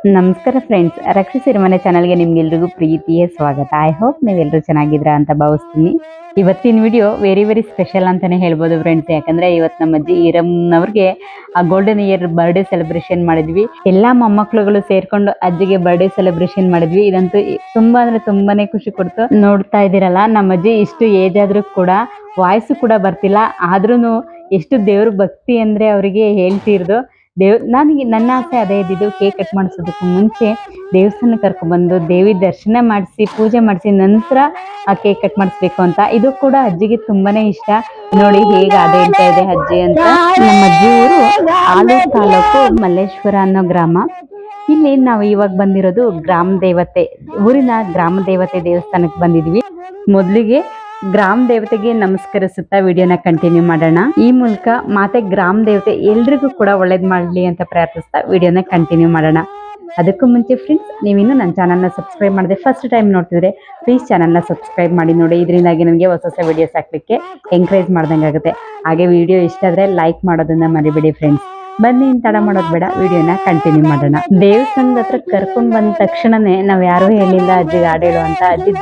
ನಮಸ್ಕಾರ ಫ್ರೆಂಡ್ಸ್, ರಕ್ಷಿಸಿರ ಮನೆ ಚಾನಲ್ಗೆ ನಿಮ್ಗೆಲ್ರಿಗೂ ಪ್ರೀತಿಯ ಸ್ವಾಗತ. ಐ ಹೋಪ್ ನೀವೆಲ್ಲರೂ ಚೆನ್ನಾಗಿದ್ದೀರಾ ಅಂತ ಭಾವಿಸ್ತೀನಿ. ಇವತ್ತಿನ ವಿಡಿಯೋ ವೆರಿ ಸ್ಪೆಷಲ್ ಅಂತಾನೆ ಹೇಳ್ಬೋದು ಫ್ರೆಂಡ್ಸ್. ಯಾಕಂದ್ರೆ ಇವತ್ತು ನಮ್ಮ ಅಜ್ಜಿ ಈರಮ್ಮನವ್ರಿಗೆ ಆ ಗೋಲ್ಡನ್ ಇಯರ್ ಬರ್ಡೇ ಸೆಲೆಬ್ರೇಷನ್ ಮಾಡಿದ್ವಿ. ಎಲ್ಲಾ ಮೊಮ್ಮಕ್ಳುಗಳು ಸೇರ್ಕೊಂಡು ಅಜ್ಜಿಗೆ ಬರ್ಡೇ ಸೆಲೆಬ್ರೇಷನ್ ಮಾಡಿದ್ವಿ. ಇದಂತೂ ತುಂಬಾ ಅಂದ್ರೆ ತುಂಬಾನೇ ಖುಷಿ ಕೊಡ್ತು. ನೋಡ್ತಾ ಇದ್ದೀರಲ್ಲ, ನಮ್ಮ ಅಜ್ಜಿ ಇಷ್ಟು ಏಜ್ ಆದ್ರೂ ಕೂಡ ವಾಯ್ಸು ಕೂಡ ಬರ್ತಿಲ್ಲ. ಆದ್ರೂ ಎಷ್ಟು ದೇವ್ರ ಭಕ್ತಿ ಅಂದ್ರೆ ಅವರಿಗೆ ಹೇಳ್ತಿರ್ದು. ನನಗೆ ನನ್ನ ಆಸೆ ಅದೇ ಇದ್ದಿದ್ದು, ಕೇಕ್ ಕಟ್ ಮಾಡಿಸೋದಕ್ಕೂ ಮುಂಚೆ ದೇವಸ್ಥಾನ ಕರ್ಕೊಂಡ್ಬಂದು ದೇವಿ ದರ್ಶನ ಮಾಡಿಸಿ ಪೂಜೆ ಮಾಡಿಸಿ ನಂತರ ಆ ಕೇಕ್ ಕಟ್ ಮಾಡಿಸ್ಬೇಕು ಅಂತ. ಇದು ಕೂಡ ಅಜ್ಜಿಗೆ ತುಂಬಾನೇ ಇಷ್ಟ. ನೋಡಿ ಹೇಗೆ ಹೇಳ್ತಾ ಇದೆ ಅಜ್ಜಿ ಅಂತ. ನಮ್ಮ ಅಜ್ಜಿ ಊರು ಆಲೂರು ತಾಲೂಕು ಮಲ್ಲೇಶ್ವರ ಅನ್ನೋ ಗ್ರಾಮ. ಇಲ್ಲಿ ನಾವು ಇವಾಗ ಬಂದಿರೋದು ಗ್ರಾಮ ದೇವತೆ, ಊರಿನ ಗ್ರಾಮ ದೇವತೆ ದೇವಸ್ಥಾನಕ್ಕೆ ಬಂದಿದ್ವಿ. ಮೊದಲಿಗೆ ಗ್ರಾಮ ದೇವತೆಗೆ ನಮಸ್ಕರಿಸುತ್ತಾ ವಿಡಿಯೋನ ಕಂಟಿನ್ಯೂ ಮಾಡೋಣ. ಈ ಮೂಲಕ ಮಾತೆ ಗ್ರಾಮ ದೇವತೆ ಎಲ್ರಿಗೂ ಕೂಡ ಒಳ್ಳೇದ್ ಮಾಡಲಿ ಅಂತ ಪ್ರಾರ್ಥಿಸ್ತಾ ವಿಡಿಯೋನ ಕಂಟಿನ್ಯೂ ಮಾಡೋಣ. ಅದಕ್ಕೂ ಮುಂಚೆ ಫ್ರೆಂಡ್ಸ್, ನೀವಿನ್ನೂ ನನ್ನ ಚಾನಲ್ನ ಸಬ್ಸ್ಕ್ರೈಬ್ ಮಾಡದೆ ಫಸ್ಟ್ ಟೈಮ್ ನೋಡ್ತಿದ್ರೆ ಪ್ಲೀಸ್ ಚಾನಲ್ನ ಸಬ್ಸ್ಕ್ರೈಬ್ ಮಾಡಿ ನೋಡಿ. ಇದರಿಂದಾಗಿ ನನಗೆ ಹೊಸ ವಿಡಿಯೋಸ್ ಹಾಕ್ಲಿಕ್ಕೆ ಎಂಕರೇಜ್ ಮಾಡ್ದಂಗೆ ಆಗುತ್ತೆ. ಹಾಗೆ ವಿಡಿಯೋ ಇಷ್ಟ ಆದ್ರೆ ಲೈಕ್ ಮಾಡೋದನ್ನ ಮರಿಬೇಡಿ ಫ್ರೆಂಡ್ಸ್. ಬನ್ನಿ, ತಡ ಮಾಡೋದು ಬೇಡ, ವಿಡಿಯೋನ ಕಂಟಿನ್ಯೂ ಮಾಡೋಣ. ದೇವಸ್ಥಾನದ ಹತ್ರ ಕರ್ಕೊಂಡ್ ಬಂದ ತಕ್ಷಣನೇ ನಾವ್ ಯಾರು ಹೇಳಿಲ್ಲ ಅಜ್ಜಿಗೆ ಹಾಡು ಹೇಳು ಅಂತ. ಅಜ್ಜಿ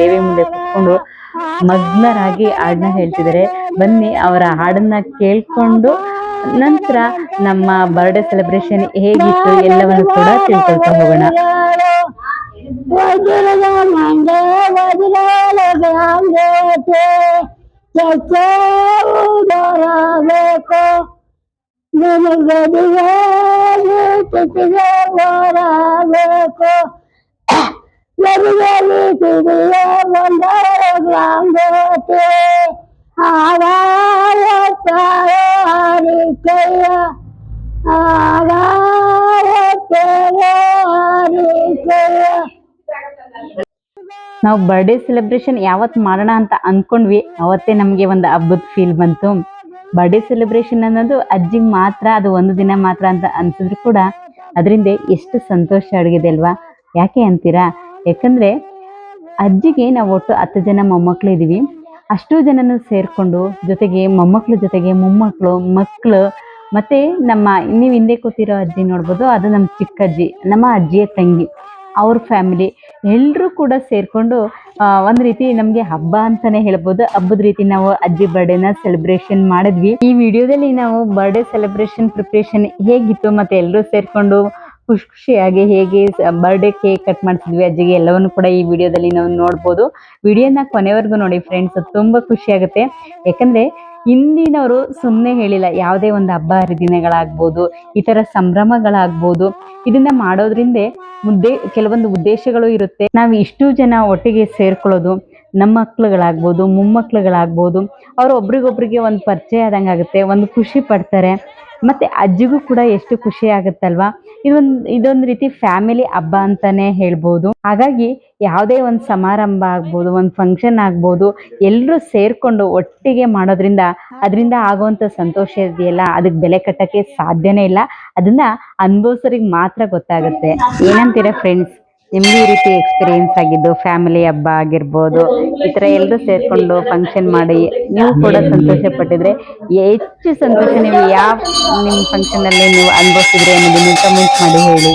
ದೇವಿ ಮುಂದೆ ಕುತ್ಕೊಂಡು ಮಗ್ನರಾಗಿ ಹಾಡನ್ನ ಹೇಳ್ತಿದ್ದಾರೆ. ಬನ್ನಿ ಅವರ ಹಾಡನ್ನ ಕೇಳ್ಕೊಂಡು ನಂತರ ನಮ್ಮ ಬರ್ಡೇ ಸೆಲೆಬ್ರೇಷನ್ ಹೇಗಿತ್ತು ಎಲ್ಲವನ್ನು ಕೂಡ ತಿಳ್ಕೊಳ್ತಾ ಹೋಗೋಣ. ನಾವು ಬರ್ಡೇ ಸೆಲೆಬ್ರೇಷನ್ ಯಾವತ್ ಮಾಡೋಣ ಅಂತ ಅನ್ಕೊಂಡ್ವಿ, ಅವತ್ತೇ ನಮಗೆ ಒಂದು ಹಬ್ಬದ ಫೀಲ್ ಬಂತು. ಬರ್ಡೇ ಸೆಲೆಬ್ರೇಷನ್ ಅನ್ನೋದು ಅಜ್ಜಿಗೆ ಮಾತ್ರ, ಅದು ಒಂದು ದಿನ ಮಾತ್ರ ಅಂತ ಅನ್ಸಿದ್ರು ಕೂಡ ಅದರಿಂದ ಎಷ್ಟು ಸಂತೋಷ ಅಡಗಿದೆ ಅಲ್ವಾ. ಯಾಕೆ ಅಂತೀರಾ? ಯಾಕಂದ್ರೆ ಅಜ್ಜಿಗೆ ನಾವು ಒಟ್ಟು 10 ಜನ ಮೊಮ್ಮಕ್ಳು ಇದೀವಿ. ಅಷ್ಟು ಜನನು ಸೇರ್ಕೊಂಡು ಜೊತೆಗೆ ಮೊಮ್ಮಕ್ಳು ಜೊತೆಗೆ ಮೊಮ್ಮಕ್ಳು ಮಕ್ಕಳು ಮತ್ತೆ ನೀವು ಹಿಂದೆ ಕೂತಿರೋ ಅಜ್ಜಿ ನೋಡ್ಬೋದು, ಅದು ನಮ್ಮ ಚಿಕ್ಕ ಅಜ್ಜಿ, ನಮ್ಮ ಅಜ್ಜಿಯ ತಂಗಿ, ಅವ್ರ ಫ್ಯಾಮಿಲಿ ಎಲ್ಲರೂ ಕೂಡ ಸೇರ್ಕೊಂಡು ಒಂದ್ ರೀತಿ ನಮ್ಗೆ ಹಬ್ಬ ಅಂತಾನೆ ಹೇಳ್ಬೋದು. ಹಬ್ಬದ ರೀತಿ ನಾವು ಅಜ್ಜಿ ಬರ್ಡೇನ ಸೆಲೆಬ್ರೇಷನ್ ಮಾಡಿದ್ವಿ. ಈ ವಿಡಿಯೋದಲ್ಲಿ ನಾವು ಬರ್ಡೇ ಸೆಲೆಬ್ರೇಷನ್ ಪ್ರಿಪ್ರೇಷನ್ ಹೇಗಿತ್ತು ಮತ್ತೆ ಎಲ್ಲರೂ ಸೇರ್ಕೊಂಡು ಖುಷಿಯಾಗಿ ಹೇಗೆ ಬರ್ಡೇ ಕೇಕ್ ಕಟ್ ಮಾಡಿಸಿದ್ವಿ ಅಜ್ಜಿಗೆ, ಎಲ್ಲವನ್ನು ಕೂಡ ಈ ವಿಡಿಯೋದಲ್ಲಿ ನಾವು ನೋಡ್ಬೋದು. ವಿಡಿಯೋನ ಕೊನೆವರೆಗೂ ನೋಡಿ ಫ್ರೆಂಡ್ಸ್, ತುಂಬಾ ಖುಷಿ ಆಗುತ್ತೆ. ಯಾಕಂದ್ರೆ ಹಿಂದಿನವರು ಸುಮ್ಮನೆ ಹೇಳಿಲ್ಲ, ಯಾವುದೇ ಒಂದು ಹಬ್ಬ ಹರಿದಿನಗಳಾಗ್ಬೋದು, ಈ ತರ ಸಂಭ್ರಮಗಳಾಗ್ಬೋದು, ಇದನ್ನ ಮಾಡೋದ್ರಿಂದ ಕೆಲವೊಂದು ಉದ್ದೇಶಗಳು ಇರುತ್ತೆ. ನಾವು ಇಷ್ಟು ಜನ ಒಟ್ಟಿಗೆ ಸೇರ್ಕೊಳ್ಳೋದು, ನಮ್ಮ ಮಕ್ಳುಗಳಾಗ್ಬೋದು ಮೊಮ್ಮಕ್ಳುಗಳಾಗ್ಬೋದು, ಅವ್ರು ಒಬ್ರಿಗೊಬ್ರಿಗೆ ಒಂದು ಪರಿಚಯ ಆದಂಗೆ ಆಗುತ್ತೆ, ಒಂದು ಖುಷಿ ಪಡ್ತಾರೆ. ಮತ್ತೆ ಅಜ್ಜಿಗೂ ಕೂಡ ಎಷ್ಟು ಖುಷಿ ಆಗುತ್ತಲ್ವಾ. ಇದೊಂದು ರೀತಿ ಫ್ಯಾಮಿಲಿ ಹಬ್ಬ ಅಂತಾನೆ ಹೇಳ್ಬೋದು. ಹಾಗಾಗಿ ಯಾವುದೇ ಒಂದು ಸಮಾರಂಭ ಆಗ್ಬೋದು, ಒಂದು ಫಂಕ್ಷನ್ ಆಗ್ಬೋದು, ಎಲ್ಲರೂ ಸೇರ್ಕೊಂಡು ಒಟ್ಟಿಗೆ ಮಾಡೋದ್ರಿಂದ ಅದರಿಂದ ಆಗುವಂತ ಸಂತೋಷ ಇದೆಯಲ್ಲ, ಅದಕ್ಕೆ ಬೆಲೆ ಕಟ್ಟಕ್ಕೆ ಸಾಧ್ಯನೇ ಇಲ್ಲ. ಅದನ್ನ ಅನುಭವಿಸೋರಿಗೆ ಮಾತ್ರ ಗೊತ್ತಾಗುತ್ತೆ. ಏನಂತೀರಾ ಫ್ರೆಂಡ್ಸ್? ನಿಮ್ಗೆ ಈ ರೀತಿ ಎಕ್ಸ್ಪೀರಿಯನ್ಸ್ ಆಗಿದ್ದು ಫ್ಯಾಮಿಲಿ ಹಬ್ಬ ಆಗಿರ್ಬೋದು, ಈ ತರ ಎಲ್ಲರೂ ಸೇರ್ಕೊಂಡು ಫಂಕ್ಷನ್ ಮಾಡಿ ನೀವು ಕೂಡ ಸಂತೋಷ ಪಟ್ಟಿದ್ರೆ, ಹೆಚ್ಚು ಸಂತೋಷ ನೀವು ಯಾವ ನಿಮ್ಮ ಫಂಕ್ಷನ್ ಅಲ್ಲಿ ನೀವು ಅನುಭವಿಸಿದ್ರಿ ಅನ್ನೋದನ್ನ ಕಮೆಂಟ್ ಮಾಡಿ ಹೇಳಿ.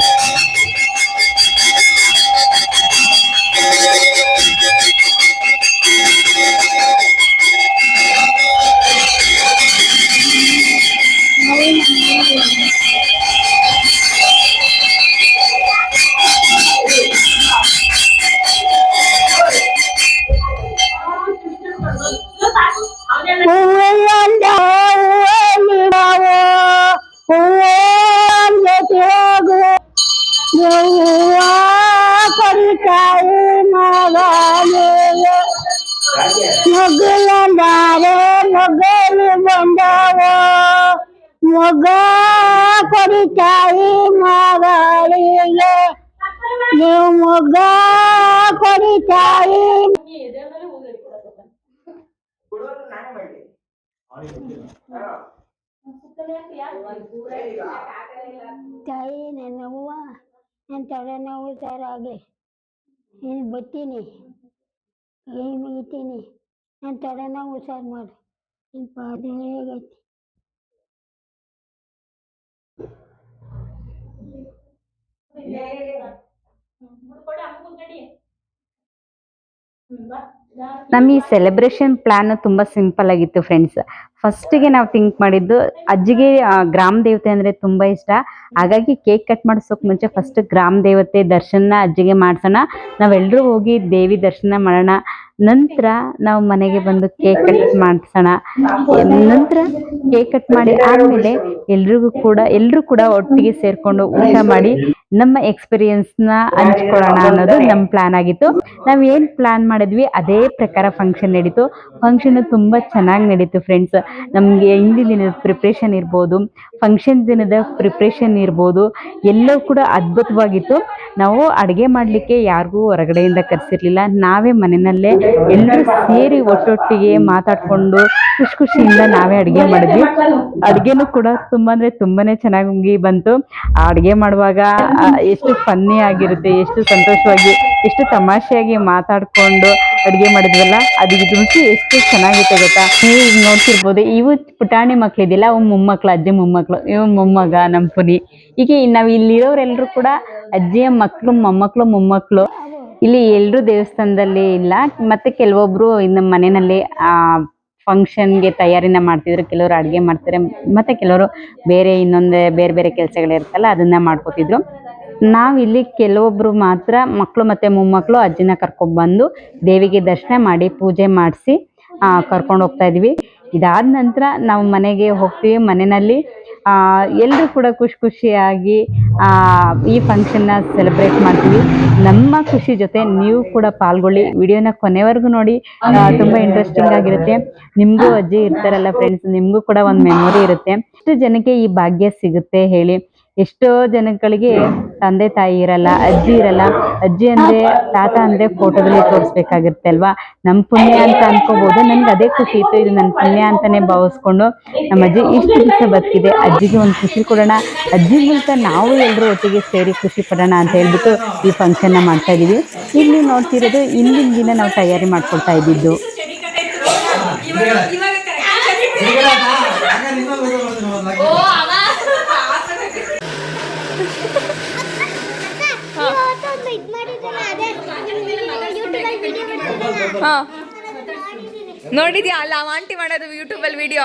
ಮೊಗ್ಗ ಕೊಡಿತಾಯಿ ಮಗಳಿಗೆ, ನೀವು ಮೊಗ್ಗ ಕೊಡಿತಾಯಿ. ತಾಯಿ ನನ್ನ ಹೂವ ನನ್ನ ತಲೆನೋವು ಹುಷಾರಾಗಲಿ, ನೀನು ಬರ್ತೀನಿ ಕೈ ಮುಗಿತೀನಿ, ನನ್ನ ತಲೆನೋವು ಹುಷಾರು ಮಾಡು, ನಿನ್ನ ಪಾದ ಹೇಗೈತಿ. ನಮ್ಮ ಈ ಸೆಲೆಬ್ರೇಷನ್ ಪ್ಲಾನ್ ತುಂಬಾ ಸಿಂಪಲ್ ಆಗಿತ್ತು ಫ್ರೆಂಡ್ಸ್. ಫಸ್ಟಿಗೆ ನಾವು ಥಿಂಕ್ ಮಾಡಿದ್ದು ಅಜ್ಜಿಗೆ ಗ್ರಾಮ ದೇವತೆ ಅಂದ್ರೆ ತುಂಬಾ ಇಷ್ಟ. ಹಾಗಾಗಿ ಕೇಕ್ ಕಟ್ ಮಾಡಿಸೋಕ್ ಮುಂಚೆ ಫಸ್ಟ್ ಗ್ರಾಮ ದೇವತೆ ದರ್ಶನ ಅಜ್ಜಿಗೆ ಮಾಡ್ಸೋಣ, ನಾವೆಲ್ಲರೂ ಹೋಗಿ ದೇವಿ ದರ್ಶನ ಮಾಡೋಣ, ನಂತರ ನಾವು ಮನೆಗೆ ಬಂದು ಕೇಕ್ ಕಟ್ ಮಾಡಿಸೋಣ. ನಂತರ ಕೇಕ್ ಕಟ್ ಮಾಡಿ ಆದ್ಮೇಲೆ ಎಲ್ಲರೂ ಕೂಡ ಒಟ್ಟಿಗೆ ಸೇರ್ಕೊಂಡು ಊಟ ಮಾಡಿ ನಮ್ಮ ಎಕ್ಸ್ಪೀರಿಯನ್ಸ್ನ ಹಂಚ್ಕೊಳ್ಳೋಣ ಅನ್ನೋದು ನಮ್ಮ ಪ್ಲಾನ್ ಆಗಿತ್ತು. ನಾವು ಏನು ಪ್ಲಾನ್ ಮಾಡಿದ್ವಿ ಅದೇ ಪ್ರಕಾರ ಫಂಕ್ಷನ್ ನಡೀತು. ಫಂಕ್ಷನ್ ತುಂಬಾ ಚೆನ್ನಾಗಿ ನಡೀತು ಫ್ರೆಂಡ್ಸ್. ನಮಗೆ ಹಿಂದಿನ ದಿನದ ಪ್ರಿಪ್ರೇಷನ್ ಇರ್ಬೋದು, ಫಂಕ್ಷನ್ ದಿನದ ಪ್ರಿಪ್ರೇಷನ್ ಇರ್ಬೋದು, ಎಲ್ಲವೂ ಕೂಡ ಅದ್ಭುತವಾಗಿತ್ತು. ನಾವು ಅಡುಗೆ ಮಾಡಲಿಕ್ಕೆ ಯಾರಿಗೂ ಹೊರಗಡೆಯಿಂದ ಕರೆಸಿರ್ಲಿಲ್ಲ, ನಾವೇ ಮನೆಯಲ್ಲೇ ಎಲ್ಲರೂ ಸೇರಿ ಒಟ್ಟೊಟ್ಟಿಗೆ ಮಾತಾಡಿಕೊಂಡು ಖುಷಿಯಿಂದ ನಾವೇ ಅಡುಗೆ ಮಾಡಿದ್ವಿ. ಅಡುಗೆನೂ ಕೂಡ ತುಂಬ ಅಂದರೆ ತುಂಬಾನೇ ಚೆನ್ನಾಗಿ ಬಂತು. ಆ ಅಡುಗೆ ಮಾಡುವಾಗ ಎಷ್ಟು ಫನ್ನಿ ಆಗಿರುತ್ತೆ, ಎಷ್ಟು ಸಂತೋಷವಾಗಿ, ಎಷ್ಟು ತಮಾಷೆಯಾಗಿ ಮಾತಾಡಿಕೊಂಡು ಅಡುಗೆ ಮಾಡಿದ್ವಲ್ಲ, ಅದು ರುಚಿ ಎಷ್ಟು ಚೆನ್ನಾಗಿತ್ತು ಗೊತ್ತಾ. ನೀವು ಈಗ ನೋಡ್ತಿರ್ಬೋದು, ಇವು ಪುಟಾಣಿ ಮಕ್ಳಿದಿಲ್ಲ, ಅವು ಮೊಮ್ಮಕ್ಳು, ಅಜ್ಜಿ ಮೊಮ್ಮಕ್ಳು, ಇವು ಮೊಮ್ಮಗ ನಮ್ಮ ಪುನಿ. ಈಗ ನಾವು ಇಲ್ಲಿರೋರೆಲ್ಲರೂ ಕೂಡ ಅಜ್ಜಿಯ ಮಕ್ಕಳು, ಮೊಮ್ಮಕ್ಕಳು. ಇಲ್ಲಿ ಎಲ್ಲರೂ ದೇವಸ್ಥಾನದಲ್ಲಿ ಇಲ್ಲ, ಮತ್ತೆ ಕೆಲವೊಬ್ರು ಇನ್ನು ಮನೆಯಲ್ಲಿ ಫಂಕ್ಷನ್ಗೆ ತಯಾರಿನ ಮಾಡ್ತಿದ್ರು. ಕೆಲವರು ಅಡುಗೆ ಮಾಡ್ತಾರೆ, ಮತ್ತೆ ಕೆಲವರು ಬೇರೆ ಬೇರೆ ಕೆಲಸಗಳಿರುತ್ತಲ್ಲ ಅದನ್ನ ಮಾಡ್ಕೋತಿದ್ರು. ನಾವಿಲ್ಲಿ ಕೆಲವೊಬ್ರು ಮಾತ್ರ ಮಕ್ಕಳು ಮತ್ತೆ ಮೊಮ್ಮಕ್ಕಳು ಅಜ್ಜಿನ ಕರ್ಕೊಂಡ್ಬಂದು ದೇವಿಗೆ ದರ್ಶನ ಮಾಡಿ ಪೂಜೆ ಮಾಡಿಸಿ ಕರ್ಕೊಂಡು ಹೋಗ್ತಾ ಇದ್ವಿ. ಇದಾದ ನಂತರ ನಾವು ಮನೆಗೆ ಹೋಗ್ತೀವಿ. ಮನೆಯಲ್ಲಿ ಎಲ್ಲರೂ ಕೂಡ ಖುಷಿಯಾಗಿ ಈ ಫಂಕ್ಷನ್ನ ಸೆಲೆಬ್ರೇಟ್ ಮಾಡ್ತೀವಿ. ನಮ್ಮ ಖುಷಿ ಜೊತೆ ನೀವು ಕೂಡ ಪಾಲ್ಗೊಳ್ಳಿ, ವಿಡಿಯೋನ ಕೊನೆವರೆಗೂ ನೋಡಿ. ತುಂಬ ಇಂಟ್ರೆಸ್ಟಿಂಗ್ ಆಗಿರುತ್ತೆ. ನಿಮಗೂ ಅಜ್ಜಿ ಇರ್ತಾರಲ್ಲ ಫ್ರೆಂಡ್ಸ್, ನಿಮಗೂ ಕೂಡ ಒಂದು ಮೆಮೊರಿ ಇರುತ್ತೆ. ಎಷ್ಟು ಜನಕ್ಕೆ ಈ ಭಾಗ್ಯ ಸಿಗುತ್ತೆ ಹೇಳಿ? ಎಷ್ಟೋ ಜನಗಳಿಗೆ ತಂದೆ ತಾಯಿ ಇರಲ್ಲ, ಅಜ್ಜಿ ಇರಲ್ಲ. ಅಜ್ಜಿ ಅಂದ್ರೆ, ತಾತ ಅಂದ್ರೆ ಫೋಟೋದಲ್ಲಿ ತೋರಿಸ್ಬೇಕಾಗಿರುತ್ತೆ ಅಲ್ವಾ. ನಮ್ಮ ಪುಣ್ಯ ಅಂತ ಅನ್ಕೋಬಹುದು. ನನ್ಗೆ ಅದೇ ಖುಷಿ ಇತ್ತು, ಇದು ನನ್ನ ಪುಣ್ಯ ಅಂತಾನೆ ಭಾವಿಸ್ಕೊಂಡು ನಮ್ಮ ಅಜ್ಜಿ ಇಷ್ಟು ದಿವಸ ಬದುಕಿದೆ, ಅಜ್ಜಿಗೆ ಒಂದು ಖುಷಿ ಕೊಡೋಣ, ಅಜ್ಜಿ ಮೂಲಕ ನಾವು ಎಲ್ಲರೂ ಒಟ್ಟಿಗೆ ಸೇರಿ ಖುಷಿ ಪಡೋಣ ಅಂತ ಹೇಳ್ಬಿಟ್ಟು ಈ ಫಂಕ್ಷನ್ನ ಮಾಡ್ತಾ ಇದೀವಿ. ಇಲ್ಲಿ ನೋಡ್ತಿರೋದು ಹಿಂದಿನ ದಿನ ನಾವು ತಯಾರಿ ಮಾಡ್ಕೊಳ್ತಾ ಇದ್ದಿದ್ದು. ನೋಡಿದ್ಯಾ ಅಲ್ಲ ಆಂಟಿ ಮಾಡೋದು ಯೂಟ್ಯೂಬಲ್ಲಿ ವಿಡಿಯೋ?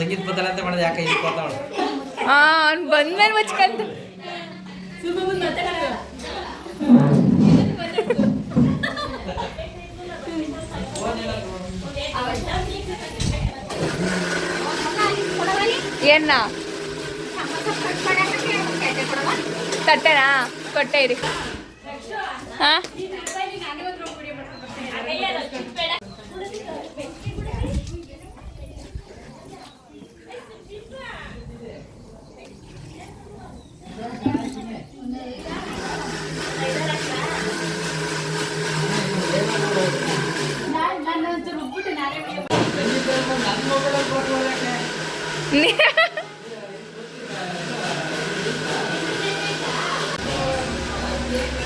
ಸಂಗೀತ ಬದಲ ಅಂತ ಮಾಡೋದು ಯಾಕೆ ಬಂದ್ಮೇಲೆ ಮಚ್ಕಂತ ಏನ ತಟ್ಟೆನಾ ಕೊಟ್ಟೆ ಇರಿ. ಹಾಂ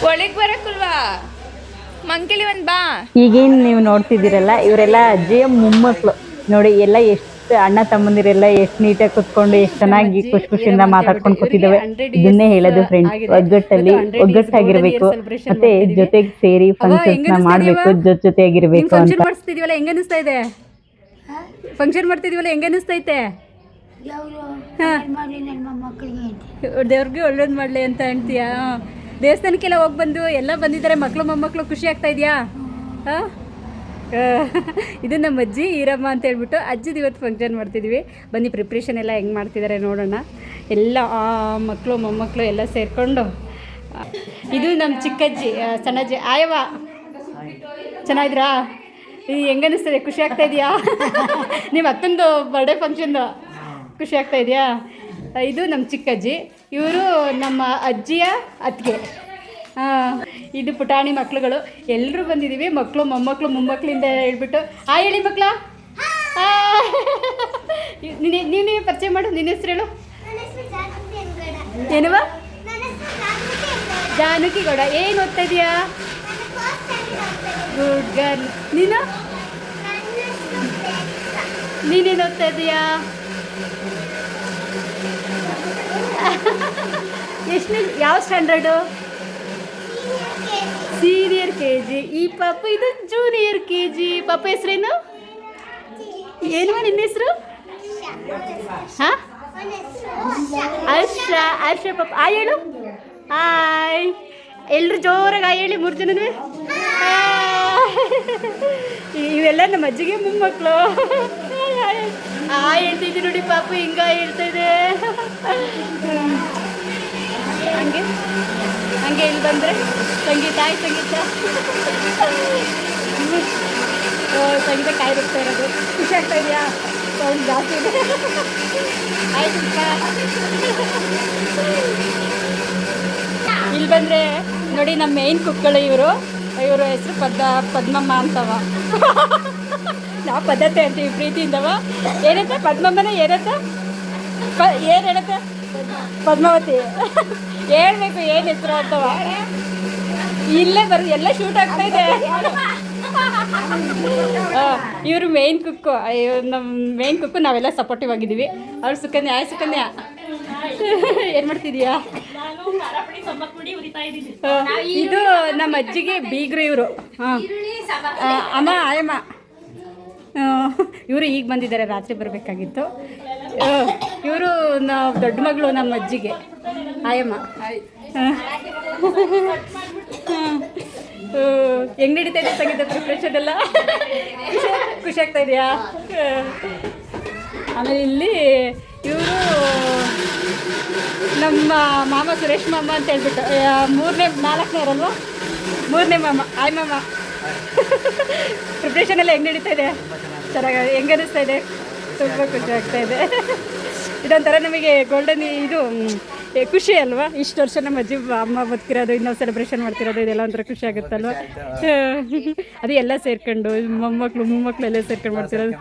ಒಳಗೆ ಬರಕ್ಕಲ್ವಾ ಮಂಕಿಲಿ ಒಂದ್ ಬಾ. ಈಗೇನು ನೀವು ನೋಡ್ತಿದ್ದೀರಲ್ಲ, ಇವರೆಲ್ಲ ಅಜ್ಜಿಯ ಮೊಮ್ಮಕ್ಕಳು ನೋಡಿ. ಎಲ್ಲ ಎಷ್ಟು ಅಣ್ಣ ತಮ್ಮಂದಿರೆಲ್ಲ ಎಷ್ಟು ನೀಟಾಗಿ ಕುತ್ಕೊಂಡು ಎಷ್ಟು ಚೆನ್ನಾಗಿ ಖುಷಿಯಿಂದ ಮಾತಾಡ್ಕೊಂಡು ಕೂತಿದ್ದಾವೆ. ಇದನ್ನೇ ಹೇಳೋದು ಫ್ರೆಂಡ್ಸ್, ಒಗ್ಗಟ್ಟಾಗಿರ್ಬೇಕು, ಮತ್ತೆ ಜೊತೆಗೆ ಸೇರಿ ಫಂಕ್ಷನ್ಸ್ ನ ಮಾಡ್ಬೇಕು, ಜೊತೆಯಾಗಿರ್ಬೇಕು ಅಂತ. ಮಾಡಿಸ್ತಿದೀವಲ್ಲ ಹೆಂಗ ಅನಿಸ್ತಾ ಇದೆ? ಫಂಕ್ಷನ್ ಮಾಡ್ತಿದೀವಲ್ಲ ಹೆಂಗ ಅನಿಸ್ತೈತೆ? ದೇವ್ರಿಗೆ ಒಳ್ಳೇದು ಮಾಡ್ಲಿ ಅಂತ ಹೇಳ್ತೀಯಾ? ದೇವಸ್ಥಾನಕ್ಕೆಲ್ಲ ಹೋಗಿ ಬಂದು ಎಲ್ಲ ಬಂದಿದ್ದಾರೆ, ಮಕ್ಕಳು ಮೊಮ್ಮಕ್ಕಳು, ಖುಷಿ ಆಗ್ತಾ ಇದೆಯಾ? ಇದು ನಮ್ಮ ಅಜ್ಜಿ ಈರಮ್ಮ ಅಂತ ಹೇಳ್ಬಿಟ್ಟು ಅಜ್ಜಿದು ಇವತ್ತು ಫಂಕ್ಷನ್ ಮಾಡ್ತಿದ್ವಿ. ಬನ್ನಿ ಪ್ರಿಪ್ರೇಷನ್ ಎಲ್ಲ ಹೆಂಗೆ ಮಾಡ್ತಿದ್ದಾರೆ ನೋಡೋಣ. ಎಲ್ಲ ಮಕ್ಕಳು ಮೊಮ್ಮಕ್ಕಳು ಎಲ್ಲ ಸೇರಿಕೊಂಡು. ಇದು ನಮ್ಮ ಚಿಕ್ಕಜ್ಜಿ, ಸಣ್ಣಜ್ಜಿ. ಆಯವ್ವ ಚೆನ್ನಾಗಿದ್ರಾ? ಹೆಂಗೆ ಅನ್ನಿಸ್ತದೆ? ಖುಷಿ ಆಗ್ತಾ ಇದೆಯಾ? ನಿಮ್ಮ ಅಕ್ಕಂದು ಬರ್ಡೇ ಫಂಕ್ಷನ್ದು ಖುಷಿ ಆಗ್ತಾ ಇದೆಯಾ? ಇದು ನಮ್ಮ ಚಿಕ್ಕಜ್ಜಿ, ಇವರು ನಮ್ಮ ಅಜ್ಜಿಯ ಅತ್ತಿಗೆ. ಇದು ಪುಟಾಣಿ ಮಕ್ಳುಗಳು ಎಲ್ಲರೂ ಬಂದಿದ್ದೀವಿ. ಮಕ್ಕಳು ಮೊಮ್ಮಕ್ಕಳು ಮೊಮ್ಮಕ್ಕಳಿಂದ ಹೇಳ್ಬಿಟ್ಟು ಹೇಳಿ ಮಕ್ಕಳ. ನೀನೇ ಪರಿಚಯ ಮಾಡು, ನಿನ್ನ ಹೆಸರು ಹೇಳು. ಏನವ? ಜಾನಕಿ ಗೌಡ. ಏನು ಓದ್ತಾ ಇದೆಯಾ? Good girl. ನೀನೇನು ಓದ್ತಾ ಇದೀಯಾ? ಎಷ್ಟನೇ, ಯಾವ ಸ್ಟ್ಯಾಂಡರ್ಡು? Senior KG. ಈ ಪಾಪ ಇದು ಜೂನಿಯರ್ KG. ಪಾಪ ಹೆಸ್ರೇನು? ಏನು ನಿನ್ನ ಹೆಸರು? ಹಾಂ, ಹರ್ಷ ಪಾಪ. ಆಯ್ ಹೇಳು. ಹಾಯ್. ಎಲ್ಲರೂ ಜೋರಾಗಿ ಆಯ್ ಹೇಳಿ, 3 ಜನನೂ. ಇವೆಲ್ಲ ನಮ್ಮ ಅಜ್ಜಿಗೆ ಮೊಮ್ಮಕ್ಕಳು. ಹೇಳ್ತಿದ್ದೆ ನೋಡಿ ಪಾಪ, ಹಿಂಗ ಹೇಳ್ತಾ ಇದೆ. ಹಂಗೆ ಹಂಗೆ ಇಲ್ಲಿ ಬಂದರೆ ಸಂಗೀತ. ಆಯ್ತು ಸಂಗೀತ. ಸಂಗೀತ ಕಾಯಿ ಬಿಡ್ತಾ ಇರೋದು. ಖುಷಿ ಆಗ್ತಾ ಇದೆಯಾ? ಸೌಂಡ್ ಜಾಸ್ತಿ ಇದೆ. ಆಯ್ತು. ಇಲ್ಲಿ ಬಂದರೆ ನೋಡಿ ನಮ್ಮ ಮೇನ್ ಕುಕ್ಗಳು ಇವರು ಹೆಸರು ಪದ್ಮಮ್ಮ ಅಂತವ. ನಾವು ಪದ್ಧತಿ ಅಂತೀವಿ ಪ್ರೀತಿಯಿಂದವ. ಏನಂತ ಪದ್ಮಮ್ಮನ? ಏನಂತ ಏನು ಹೇಳತ್ತ? ಪದ್ಮಾವತಿ. ಹೇಳ್ಬೇಕು ಏನು ಹೆಸರು ಅಂತವ. ಇಲ್ಲೇ ಎಲ್ಲ ಶೂಟ್ ಆಗ್ತಾ ಇದೆ. ಇವರು ಮೇನ್ ಕುಕ್ಕು. ನಮ್ಮ ಮೇನ್ ಕುಕ್ಕು. ನಾವೆಲ್ಲ ಸಪೋರ್ಟಿವ್ ಆಗಿದ್ದೀವಿ. ಅವ್ರು ಸುಕನ್ಯಾ. ಆಯ್ ಸುಕನ್ಯಾ, ಏನು ಮಾಡ್ತಿದೀಯಾ? ಇದು ನಮ್ಮ ಅಜ್ಜಿಗೆ ಬೀಗ್ರು ಇವರು. ಅಮ್ಮ ಆಯಮ್ಮ. ಇವರು ಈಗ ಬಂದಿದ್ದಾರೆ, ರಾತ್ರಿ ಬರಬೇಕಾಗಿತ್ತು. ಇವರು ದೊಡ್ಡ ಮಗಳು ನಮ್ಮ ಅಜ್ಜಿಗೆ, ಆಯಮ್ಮ. ಹೆಂಗೆ ನಡೀತಾ ಇದೆ ಸಂಗೀತ ಪ್ರಿಪ್ರೇಷನ್ ಎಲ್ಲ? ಖುಷಿ ಆಗ್ತಾ ಇದೆಯಾ? ಆಮೇಲೆ ಇಲ್ಲಿ ಇವರು ನಮ್ಮ ಮಾಮ ಸುರೇಶ್ ಮಾಮ ಅಂತ ಹೇಳ್ಬಿಟ್ಟು 4ನೇವರಲ್ವ? 3ನೇ ಮಾಮ, ಆಯ್ ಮಾಮ. ಪ್ರಿಪ್ರೇಷನ್ ಎಲ್ಲ ಹೆಂಗೆ ನಡೀತಾ ಇದೆ? ಚೆನ್ನಾಗಿ ಹೆಂಗೆ ಅನ್ನಿಸ್ತಾ ಇದೆ? ತುಂಬ ಖುಷಿ ಆಗ್ತಾ ಇದೆ. ಇದೊಂಥರ ನಮಗೆ ಗೋಲ್ಡನ್ ಇದು ಖುಷಿ ಅಲ್ವಾ? ಇಷ್ಟು ವರ್ಷ ನಮ್ಮ ಅಜ್ಜಿ ಅಮ್ಮ ಬದುಕಿರೋದು, ಇನ್ನೂ ಸೆಲೆಬ್ರೇಷನ್ ಮಾಡ್ತಿರೋದು, ಇದೆಲ್ಲ ಒಂಥರ ಖುಷಿ ಆಗುತ್ತಲ್ವ? ಅದು ಎಲ್ಲ ಸೇರ್ಕೊಂಡು ಮೊಮ್ಮಕ್ಕಳು ಎಲ್ಲ ಸೇರ್ಕೊಂಡು ಮಾಡ್ತಿರೋದು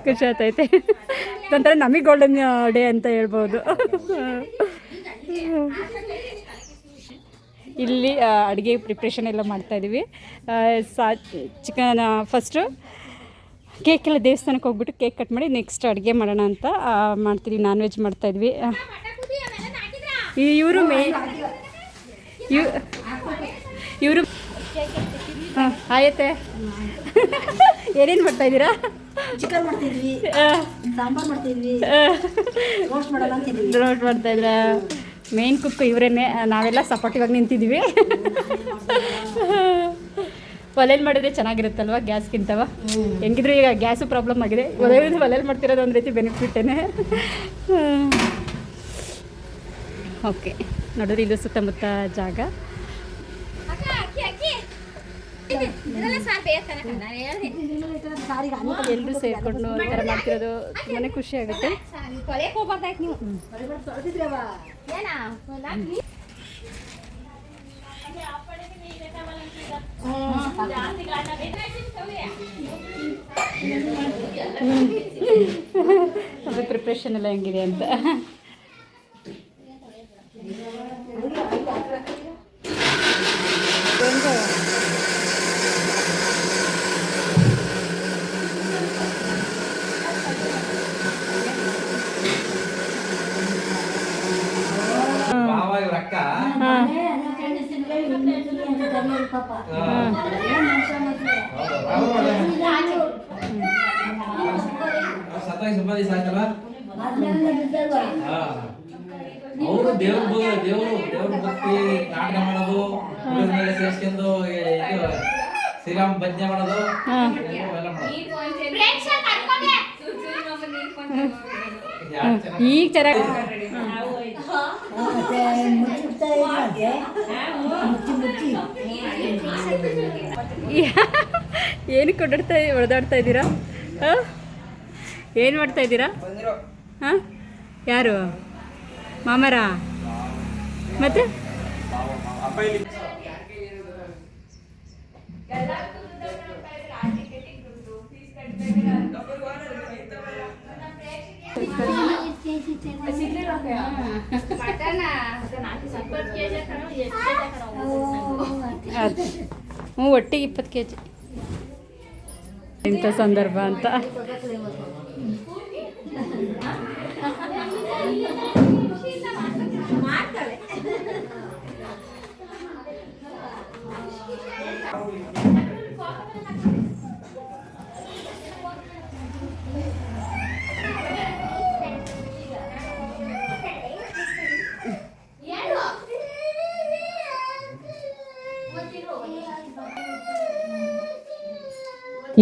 ಖುಷಿ ಆಗ್ತೈತೆ. ಇದೊಂಥರ ನಮಗೆ ಗೋಲ್ಡನ್ ಡೇ ಅಂತ ಹೇಳ್ಬೋದು. ಇಲ್ಲಿ ಅಡುಗೆ ಪ್ರಿಪ್ರೇಷನ್ ಎಲ್ಲ ಮಾಡ್ತಾಯಿದ್ದೀವಿ. ಚಿಕನ್ ಫಸ್ಟು ಕೇಕೆಲ್ಲ ದೇವಸ್ಥಾನಕ್ಕೆ ಹೋಗ್ಬಿಟ್ಟು ಕೇಕ್ ಕಟ್ ಮಾಡಿ ನೆಕ್ಸ್ಟ್ ಅಡುಗೆ ಮಾಡೋಣ ಅಂತ ಮಾಡ್ತೀವಿ. ನಾನ್ ವೆಜ್ ಮಾಡ್ತಾಯಿದ್ವಿ. ಇವರು ಇವರು ಹಾಂ ಆಯತ್ತೆ. ಏನೇನು ಮಾಡ್ತಾಯಿದ್ದೀರಾ? ಚಿಕನ್ ಮಾಡ್ತಿದ್ವಿ, ಸಾಂಬಾರು ಮಾಡ್ತಿದ್ವಿ, ರೋಸ್ಟ್ ಮಾಡ್ತಾಯಿದ್ರ. ಮೇನ್ ಕುಕ್ ಇವರೇನೆ. ನಾವೆಲ್ಲ ಸಪೋರ್ಟಿವ್ ಆಗಿ ನಿಂತಿದ್ವಿ. ಒಲೆಯಲ್ಲಿ ಮಾಡಿದ್ರೆ ಚೆನ್ನಾಗಿರುತ್ತಲ್ವ ಗ್ಯಾಸ್ಗಿಂತವ? ಹೆಂಗಿದ್ರು ಈಗ ಗ್ಯಾಸು ಪ್ರಾಬ್ಲಮ್ ಆಗಿದೆ. ಒಲೆಯಲ್ಲಿ ಮಾಡ್ತಿರೋದು ಒಂದು ರೀತಿ ಬೆನಿಫಿಟ್ಟೇನೆ. ಓಕೆ, ನೋಡಿದ್ರೆ ಇದು ಸುತ್ತಮುತ್ತ ಜಾಗ. ಎಲ್ಲರೂ ಸೇರಿಕೊಂಡು ಒಂಥರ ಮಾಡ್ತಿರೋದು ತುಂಬಾ ಖುಷಿ ಆಗುತ್ತೆ. ಅದು ಪ್ರಿಪ್ರೇಷನ್ ಎಲ್ಲ ಹೆಂಗಿದೆ ಅಂತ. ಅವರು ದೇವ್ರ ಭಕ್ತಿ ನಾಟಕ ಮಾಡೋದು, ಮೇಲೆ ಸೇರಿಸ್ಕೊಂಡು ಶ್ರೀರಾಮ್ ಭಜನೆ ಮಾಡೋದು, ಈಗ ಚೆನ್ನಾಗಿ ಏನಕ್ಕೆ ಹೊಡೆದಾಡ್ತಾ ಇದ್ದೀರಾ? ಏನು ಮಾಡ್ತಾ ಇದ್ದೀರಾ? ಹಾಂ, ಯಾರು ಮಾಮರ? ಮತ್ತೆ ಹ್ಞೂ ಒಟ್ಟಿಗೆ 20 kg ಇಂಥ ಸಂದರ್ಭ ಅಂತ.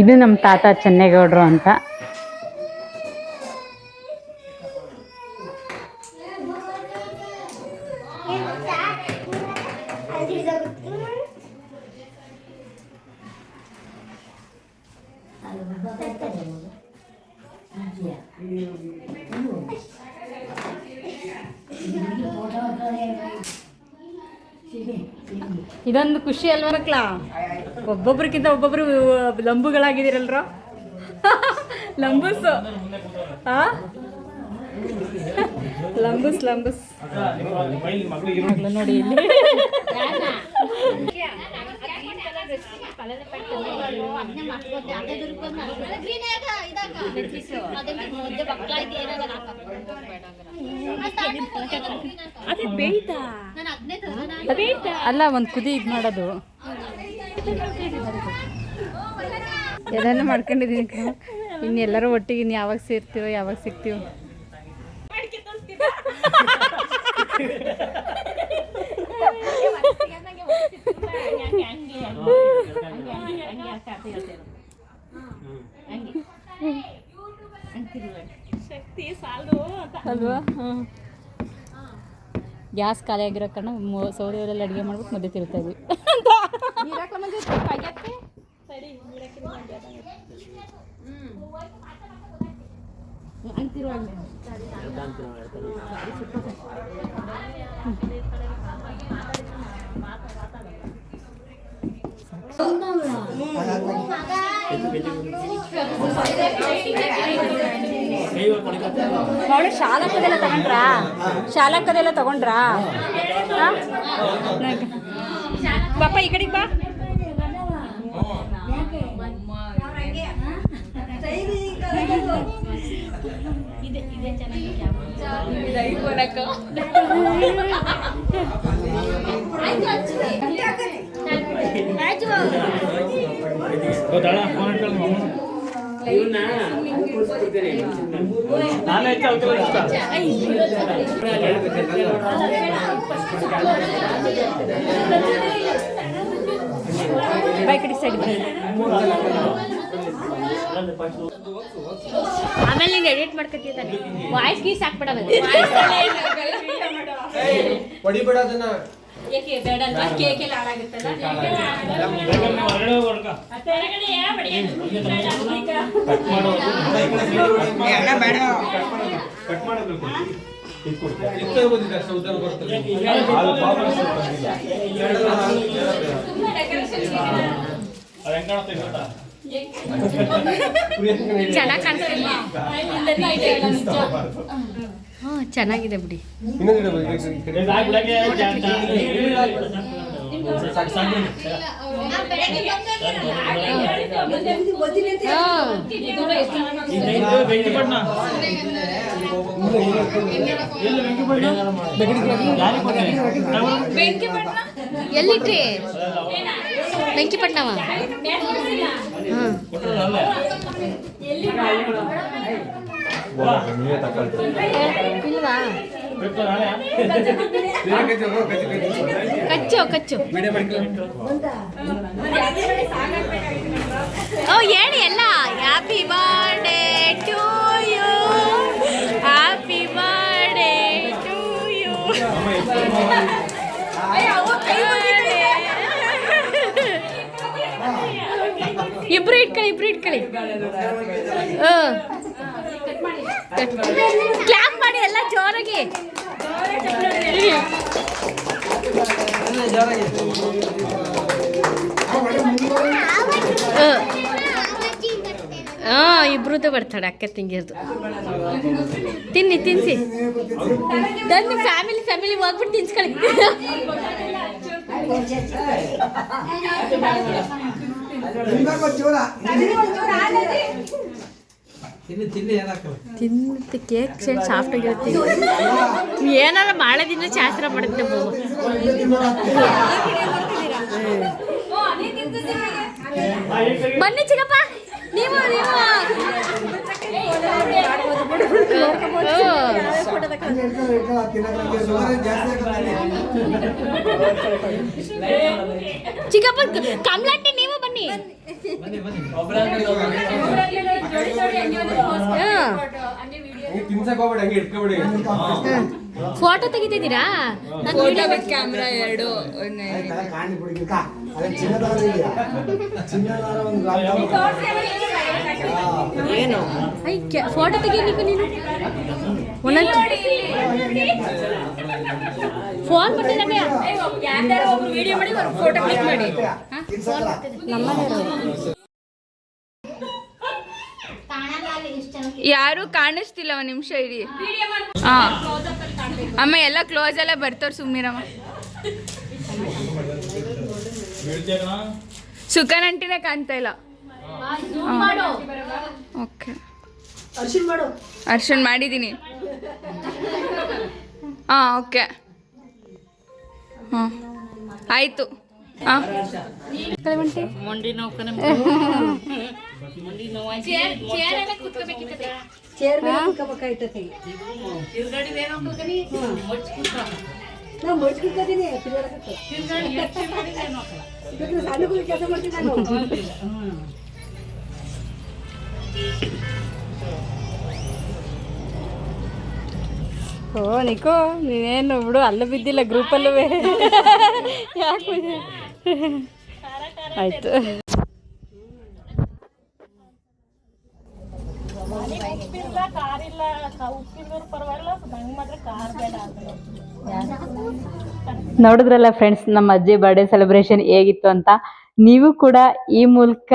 ಇದು ನಮ್ಮ ತಾತ ಚೆನ್ನೇಗೌಡರು ಅಂತ. ಇದೊಂದು ಖುಷಿ ಅಲ್ವ ಮಕ್ಳ? ಒಬ್ಬೊಬ್ರಿಗಿಂತ ಒಬ್ಬೊಬ್ರು ಲಂಬುಗಳಾಗಿದ್ದೀರಲ್ರ. ಲಂಬುಸ್ ಲಂಬುಸ್ ಲಂಬುಸ್ ನೋಡಿ ಇಲ್ಲಿ. ಅಲ್ಲ ಒಂದು ಕುದಿ ಇದು ಮಾಡೋದು ಎಲ್ಲನೂ ಮಾಡ್ಕೊಂಡಿದ್ದೀನಿ. ಇನ್ನೆಲ್ಲರೂ ಒಟ್ಟಿಗೆ ಇನ್ನು ಯಾವಾಗ ಸೇರ್ತೀವೋ ಯಾವಾಗ ಸಿಗ್ತೀವೋ. ಅಲ್ವಾ? ಗ್ಯಾಸ್ ಖಾಲಿ ಆಗಿರೋ ಕಾರಣ ಸೌದೆ ಒಲೆಯಲ್ಲಿ ಅಡುಗೆ ಮಾಡ್ಬಿಟ್ಟು ಮಧ್ಯೆ ತಿರುಗ್ತಾ ಇದ್ವಿ. ಶಾಲಕ್ಕದೆಲ್ಲ ತಗೊಂಡ್ರಾ? ಶಾಲಕ್ಕದೆಲ್ಲ ತಗೊಂಡ್ರಾ? ಪಾಪ ಈ ಕಡೆಗೆ ಬಾ. ಆಮೇಲೆ ನೀನು ಎಡಿಟ್ ಮಾಡ್ಕೊತಿದ್ದಾನೆ. ವಾಯ್ಸ್ ಗೀಸ್ ಹಾಕ್ಬಿಡೋದು. ಏಕೆ ಬೇಡ ಅಲ್ವಾ? ಕೇಕ್ ಎಲ್ಲ ಹಾಳಾಗುತ್ತಲ್ಲ. ಚೆನ್ನಾಗಿ ಕಾಣಿಸ್ತಿಲ್ಲ. ಹಾಂ ಚೆನ್ನಾಗಿದೆ ಬಿಡಿ. ಎಲ್ಲಿಟ್ರಿ? ಬೆಂಕಿಪಟ್ಟಣವ? ಇಲ್ವಾ? ಕಚ್ಚು ಕಚ್ಚು. ಓ ಹೇಳಿ ಎಲ್ಲ. Happy birthday to you, happy birthday to you. ಇಬ್ರು ಇಟ್ಕೊಳ್ಳಿ. ಕ್ಲಾಪ್ ಮಾಡಿ ಎಲ್ಲ ಜೋರಾಗಿ. ಇಬ್ರದ್ದು ಬರ್ತಾಳೆ ಅಕ್ಕ ತಂಗಿಯರ್ದು. ತಿನ್ಸಿ ಫ್ಯಾಮಿಲಿ ಹೋಗ್ಬಿಟ್ಟು ತಿನ್ಸ್ಕೊಳ್ಳಿ. ತಿನ್ನಿ ಏನಾಗ್ತದೆ ತಿಂದು ಕೇಕ್ ಸಾಫ್ಟ್ ಆಗಿರುತ್ತೆ ಏನಾರ ಭಾಳ ದಿನ ಶಾಸ್ತ್ರ ಮಾಡುತ್ತೆ ಬನ್ನಿ ಚಿಕ್ಕಪ್ಪ ನೀವು ಚಿಕ್ಕಪ್ಪ ಕಮಲಾಂಟಿ ನೀವು ಬನ್ನಿ ಫೋಟೋ ತೆಗಿತಿದ್ದೀರಾ ಫೋಟೋ ವಿತ್ ಕ್ಯಾಮ್ರಾ ಎರಡು ಫೋಟೋ ತೆಗಿಲಿಕ್ಕೆ ನೀನು ಒಂದೊಂದು ಫೋನ್ ಕೊಟ್ಟಿದ್ದೆ ವಿಡಿಯೋ ಮಾಡಿ ಫೋಟೋ ಕ್ಲಿಕ್ ಮಾಡಿ ಯಾರು ಕಾಣಿಸ್ತಿಲ್ಲ ಒಂದ್ ನಿಮಿಷ ಇರಿ ಹಾ ಅಮ್ಮ ಎಲ್ಲ ಕ್ಲೋಸ್ ಎಲ್ಲ ಬರ್ತಾರ ಸುಮ್ಮನಿರಮ್ಮ ಸುಖನ್ ಅಂಟಿನೇ ಕಾಣ್ತಾ ಇಲ್ಲ ಓಕೆ ಅರ್ಶನ್ ಮಾಡಿದ್ದೀನಿ ಹಾಂ ಓಕೆ ಹಾಂ ಆಯಿತು ಹಾಂ ಚೇರ್ ಮೇಲೆ ಕುತ್ಕೋಬೇಕಾಯ್ತತಿ ನಾವು ಮಡ್ಸ್ಕೊತೀನಿ ಸಣ್ಣ ಕೆಲಸ ಮಾಡ್ತೀನಿ ನಾನು ಓ ನಿಕೋ ನೀನೇನು ಬಿಡು ಅಲ್ಲ ಬಿದ್ದಿಲ್ಲ ಗ್ರೂಪಲ್ಲೂ ಯಾಕೆ ಆಯ್ತು ನೋಡಿದ್ರಲ್ಲ ಫ್ರೆಂಡ್ಸ್, ನಮ್ಮ ಅಜ್ಜಿ ಬರ್ಡೇ ಸೆಲೆಬ್ರೇಷನ್ ಹೇಗಿತ್ತು ಅಂತ. ನೀವು ಕೂಡ ಈ ಮೂಲಕ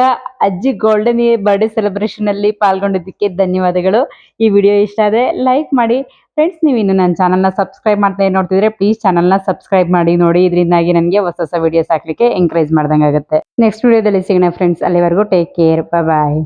ಅಜ್ಜಿ ಗೋಲ್ಡನ್ ಬರ್ಡೇ ಸೆಲೆಬ್ರೇಷನ್ ಅಲ್ಲಿ ಪಾಲ್ಗೊಂಡಿದ್ದಕ್ಕೆ ಧನ್ಯವಾದಗಳು. ಈ ವಿಡಿಯೋ ಇಷ್ಟ ಆದರೆ ಲೈಕ್ ಮಾಡಿ ಫ್ರೆಂಡ್ಸ್. ನೀವು ಇನ್ನು ನನ್ನ ಚಾನಲ್ನ ಸಬ್ಸ್ಕ್ರೈಬ್ ಮಾಡ್ತಾ ನೋಡ್ತಿದ್ರೆ ಪ್ಲೀಸ್ ಚಾನಲ್ನ ಸಬ್ಸ್ಕ್ರೈಬ್ ಮಾಡಿ ನೋಡಿ. ಇದರಿಂದಾಗಿ ನನಗೆ ಹೊಸ ವಿಡಿಯೋಸ್ ಹಾಕ್ಲಿಕ್ಕೆ ಎಂಕರೇಜ್ ಮಾಡ್ದಂಗೆ ಆಗುತ್ತೆ. ನೆಕ್ಸ್ಟ್ ವಿಡಿಯೋದಲ್ಲಿ ಸಿಗೋಣ ಫ್ರೆಂಡ್ಸ್. ಅಲ್ಲಿವರೆಗೂ ಟೇಕ್ ಕೇರ್, ಬಾಯ್.